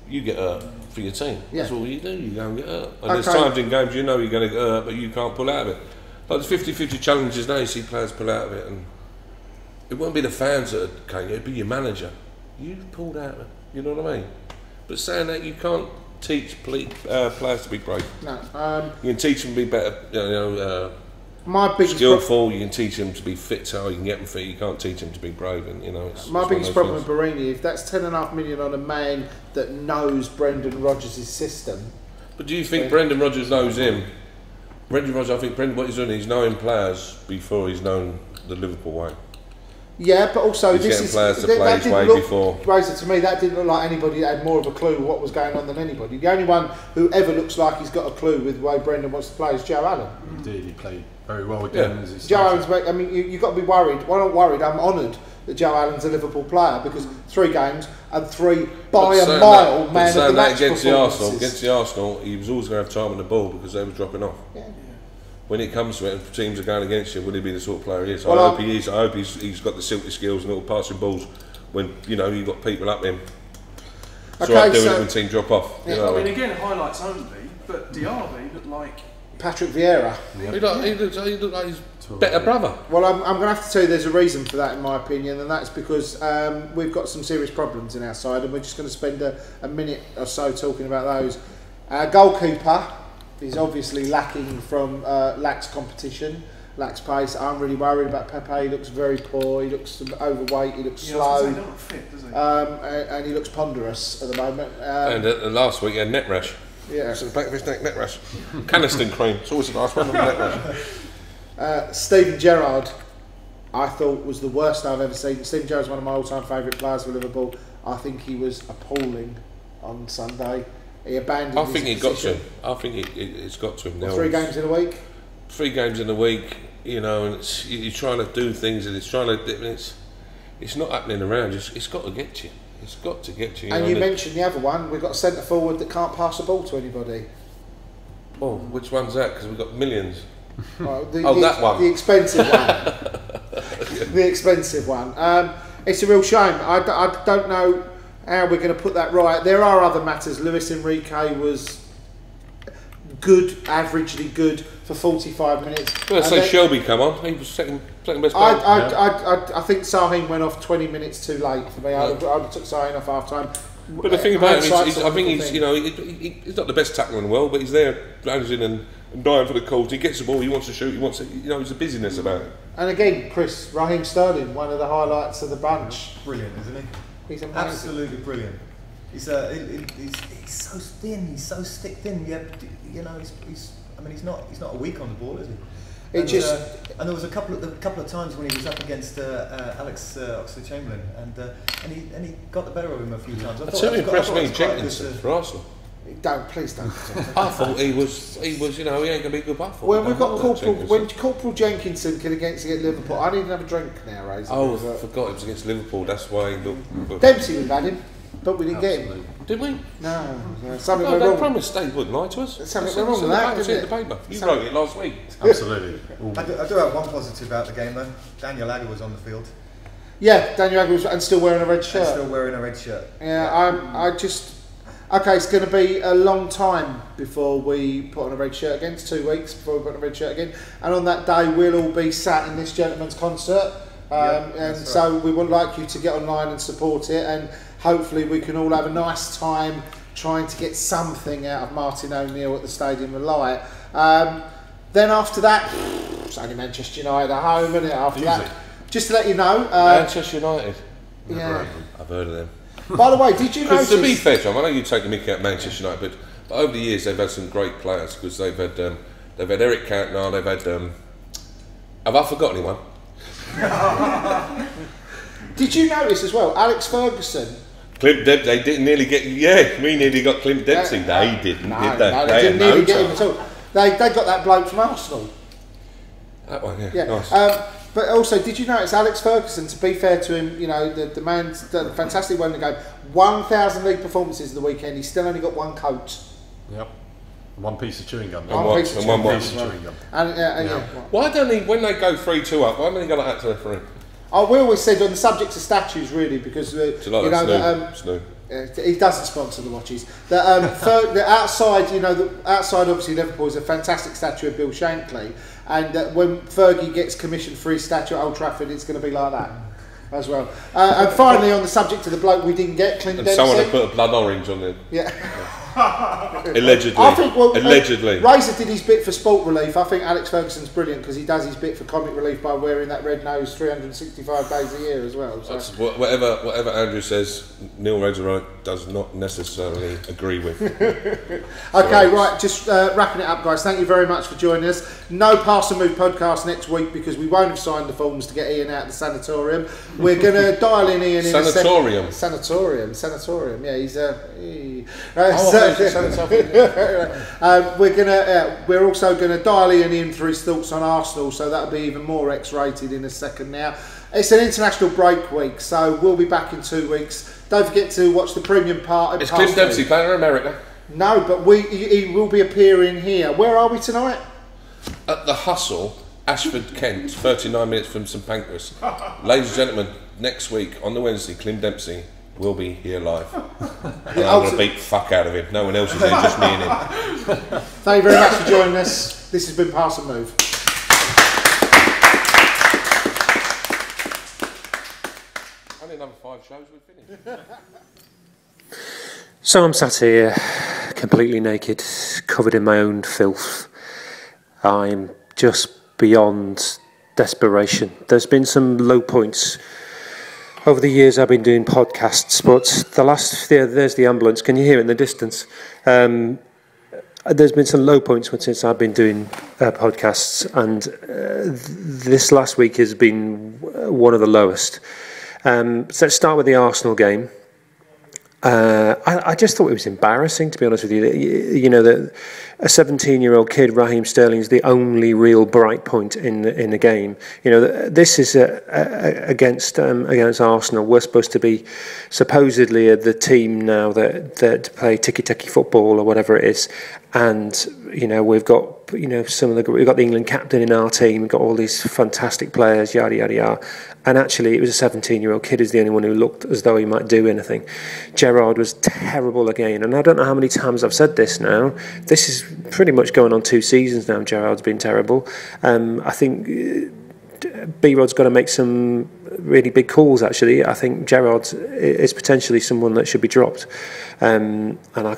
You get hurt for your team. Yeah. That's all you do. You go and get hurt. And there's times in games you know you're going to get hurt, but you can't pull out of it. Like the 50-50 challenges now, you see players pull out of it, and it won't be the fans that came, it'd be your manager. You pulled out of it, you know what I mean? But saying that, you can't teach players to be brave. No. You can teach them to be better, my biggest skillful, you can teach them to be fit, so you can get them fit, you can't teach them to be brave. And it's my biggest problem with Barini, if that's £10.5 million on a man that knows Brendan Rodgers' system. But do you think Brendan Rodgers knows him? Brendan Rodgers, I think what he's doing, he's knowing players before he's known the Liverpool way. Yeah, but also he's this is players to play his way before. Razor, to me, that didn't look like anybody that had more of a clue what was going on than anybody. The only one who ever looks like he's got a clue with the way Brendan wants to play is Joe Allen. Indeed, he played very well again. Yeah. Joe Allen's, I mean, you've got to be worried. Well, I'm not worried. I'm honoured that Joe Allen's a Liverpool player because 3 games and 3 by a mile man of the match against the Arsenal, he was always going to have time on the ball because they were dropping off. Yeah. When it comes to it, and teams are going against you, will he be the sort of player he is? Well, I hope he is. I hope he's got the silky skills and little passing balls when you've got people up him. It's all right doing it when teams drop off. Yeah, I mean, again, highlights only, but Diaby looked like Patrick Vieira. Yeah. He looked like his better brother. Well, I'm going to have to tell you there's a reason for that in my opinion, and that's because we've got some serious problems in our side, and we're just going to spend a minute or so talking about those. Our goalkeeper is obviously lacks competition, lacks pace. I'm really worried about Pepe. He looks very poor. He looks overweight. He looks slow. He doesn't fit, does he? And he looks ponderous at the moment. And last week he had neck rash. Yeah. So the back of his neck rash. Caniston cream. It's always a nice one. Neck rash. Steven Gerrard, I thought was the worst I've ever seen. Steven Gerrard's one of my all-time favourite players for Liverpool. I think he was appalling on Sunday. He abandoned I think his it got position. to him. I think it's got to him now. 3 games in a week? 3 games in a week, and you're trying to do things, and it's not happening around. It's got to get you. It's got to get you. And you mentioned the other one. We've got a centre forward that can't pass the ball to anybody. Oh, which one's that? Because we've got millions. That one. The expensive one. The expensive one. It's a real shame. I don't know how we're going to put that right. There are other matters. Luis Enrique was good, averagely good for 45 minutes. Well, say Shelby come on. He was second best player. I think Sahin went off 20 minutes too late for me. I took Sahin off half time. But the thing about him is, I think he's not the best tackler in the world, but he's there, lounging and dying for the calls. He gets the ball, he wants to shoot, there's a busyness about it. And again, Chris, Raheem Sterling, one of the highlights of the bunch. Brilliant, isn't he? He's amazing. Absolutely brilliant. He's so thin. He's so stick thin. Yeah, he's not a week on the ball, is he? And there was a couple of times when he was up against Alex Oxlade-Chamberlain, and he got the better of him a few times. That's what impressed me, Jenkinson for Arsenal. Please don't. I thought he was, he ain't going to be good. When we've got Corporal Jenkinson can against Liverpool, I need another drink now, Razor. Oh, I forgot it was against Liverpool. That's why he looked. Dempsey we've had him, but we didn't get him. Did we? No, something went went wrong. wrong. Promised they wouldn't lie to us. Something went wrong with that, didn't it? The paper. You wrote it last week. Absolutely. I do have one positive about the game though. Daniel Ayre was on the field. Yeah, Daniel Ayre was, and still wearing a red shirt. Yeah, Okay, it's going to be a long time before we put on a red shirt again. It's 2 weeks before we put on a red shirt again. And on that day, we'll all be sat in this gentleman's concert. So we would like you to get online and support it. And hopefully we can all have a nice time trying to get something out of Martin O'Neill at the Stadium of Light. Then after that, it's only Manchester United at home, isn't it? After that, just to let you know, Manchester United. yeah. I've heard of them. By the way, did you notice? To be fair, Tom, I know you take the mickey at Manchester United, but over the years they've had some great players because they've had Eric Cantona, they've had. Have I forgotten anyone? Did you notice as well, Alex Ferguson? Clint Dempsey, they didn't nearly get. Yeah, we nearly got Clint Dempsey. They didn't, did they? No, they didn't nearly get him at all. They got that bloke from Arsenal. That one, yeah. Yeah. Nice. But also, did you notice Alex Ferguson? To be fair to him, you know, the man's done a fantastic one in the game. 1,000 league performances the weekend. He's still only got one coat. Yep. One piece of chewing gum. One piece of chewing gum. And why don't he, when they go 3-2 up, why don't he go like that to the referee? Oh, we always said on the subject of statues, really, because Snoo. He doesn't sponsor the watches. The outside, you know, the outside obviously Liverpool is a fantastic statue of Bill Shankly, and when Fergie gets commissioned for his statue at Old Trafford, it's going to be like that as well. And finally, on the subject of the bloke we didn't get, Clint Dempsey. Someone had put a blood orange on it. Yeah. Allegedly. I think, allegedly. Razor did his bit for sport relief. I think Alex Ferguson's brilliant because he does his bit for comic relief by wearing that red nose 365 days a year as well. So. Whatever Andrew says, Neil Razor Ruddock does not necessarily agree with. Okay, right, just wrapping it up, guys. Thank you very much for joining us. No Pass and Move podcast next week because we won't have signed the forms to get Ian out of the sanatorium. We're going to dial in Ian in Sanatorium. a second. Sanatorium. Yeah, he's we're also gonna dial Ian in for his thoughts on Arsenal, so that'll be even more X-rated in a second. Now it's an international break week, so we'll be back in 2 weeks. Don't forget to watch the premium part of Is Clint Dempsey playing in America? No, but he will be appearing here. Where are we tonight? At the Hustle, Ashford Kent, 39 minutes from St Pancras. Ladies and gentlemen, next week on the Wednesday, Clint Dempsey will be here live. And I'm going to beat the fuck out of him. No one else is there, just me and him. Thank you very much for joining us. This has been Pass and Move. Only another 5 shows, we're finished. So I'm sat here, completely naked, covered in my own filth. I'm just beyond desperation. There's been some low points over the years I've been doing podcasts, but there's the ambulance. Can you hear it in the distance? There's been some low points since I've been doing podcasts, and this last week has been one of the lowest. So let's start with the Arsenal game. I just thought it was embarrassing, to be honest with you. You know, that a 17-year-old kid, Raheem Sterling, is the only real bright point in the game. You know, this is against Arsenal. We're supposed to be supposedly the team now that play tiki-taki football or whatever it is, and you know we've got we've got the England captain in our team. We've got all these fantastic players, yada yada yada. And actually, it was a 17-year-old kid who's the only one who looked as though he might do anything. Gerrard was terrible again, and I don't know how many times I've said this now. This is pretty much going on 2 seasons now. Gerrard's been terrible. I think B-Rod's got to make some really big calls, actually. I think Gerrard is potentially someone that should be dropped. And I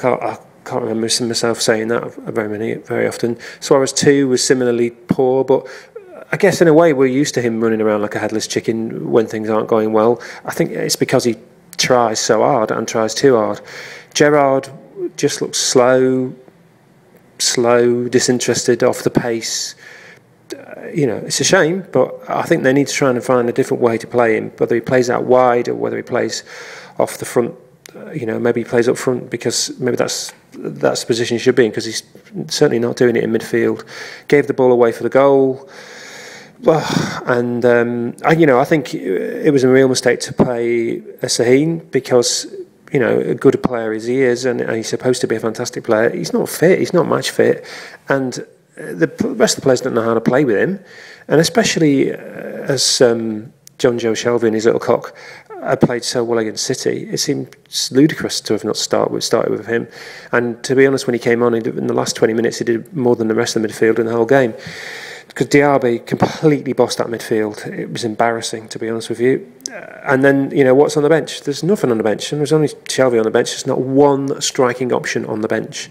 can't remember myself saying that very often. Suarez 2 was similarly poor, but I guess in a way we're used to him running around like a headless chicken when things aren't going well. I think it's because he tries so hard and tries too hard. Gerrard just looks slow, disinterested, off the pace. It's a shame, but I think they need to try and find a different way to play him, whether he plays out wide or whether he plays off the front. Maybe he plays up front because maybe that's the position he should be in, because he's certainly not doing it in midfield. Gave the ball away for the goal. Well, and I think it was a real mistake to play Sahin because, a good player as he is, and he's supposed to be a fantastic player. He's not fit. He's not match fit, and the rest of the players don't know how to play with him. And especially as John Joe Shelby and his little cock had played so well against City, it seemed ludicrous to have not started with him. And to be honest, when he came on in the last 20 minutes, he did more than the rest of the midfield in the whole game. Because Diaby completely bossed that midfield. It was embarrassing, to be honest with you. And then, what's on the bench? There's nothing on the bench. And there's only Shelby on the bench. There's not one striking option on the bench.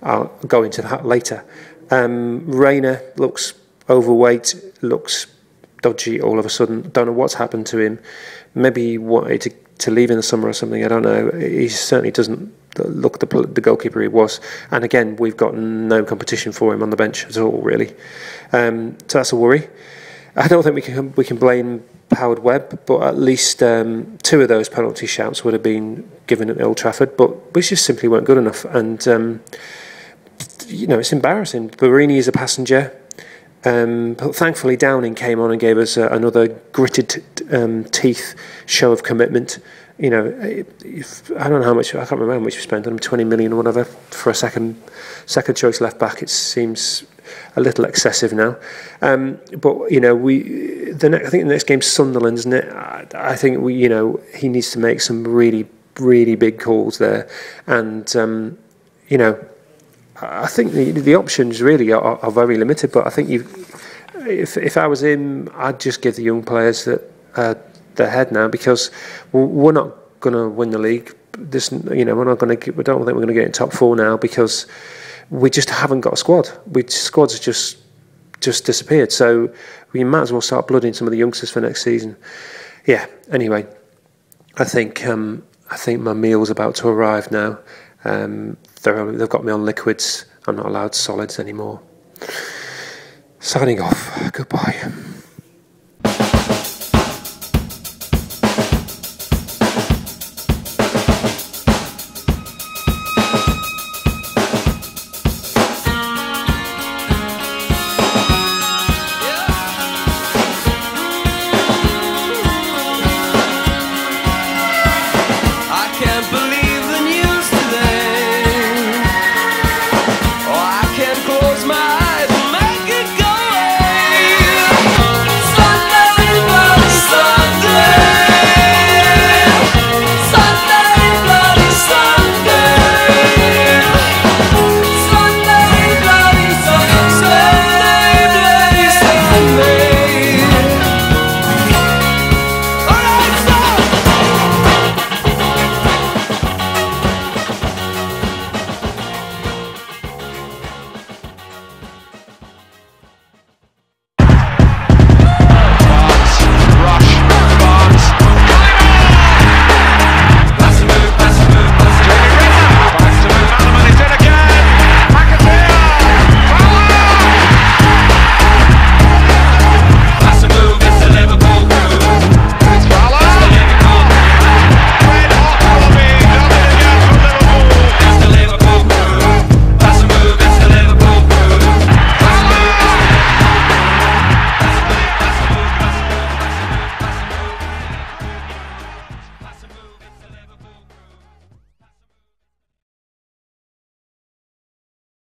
I'll go into that later. Rayner looks overweight, looks dodgy all of a sudden. Don't know what's happened to him. Maybe he wanted to leave in the summer or something. I don't know. He certainly doesn't look the goalkeeper he was. And again, we've got no competition for him on the bench at all, really. So that's a worry. I don't think we can blame Howard Webb, but at least 2 of those penalty shouts would have been given at Old Trafford, but we just simply weren't good enough. And it's embarrassing. Barini is a passenger. But thankfully Downing came on and gave us another gritted teeth show of commitment. I don't know how much, I can't remember how much we spent on him, 20 million or whatever for a second choice left back. It seems a little excessive now. But I think the next game's Sunderland, isn't it? I think he needs to make some really, really big calls there. And I think the options really are very limited, but I think if I was him, I'd just give the young players the head now, because we're not going to win the league. We're not going to. We don't think we're going to get in top 4 now, because we just haven't got a squad. Squads just disappeared. So we might as well start blooding some of the youngsters for next season. Yeah. Anyway, I think my meal's about to arrive now. They've got me on liquids. I'm not allowed solids anymore. Signing off. Goodbye.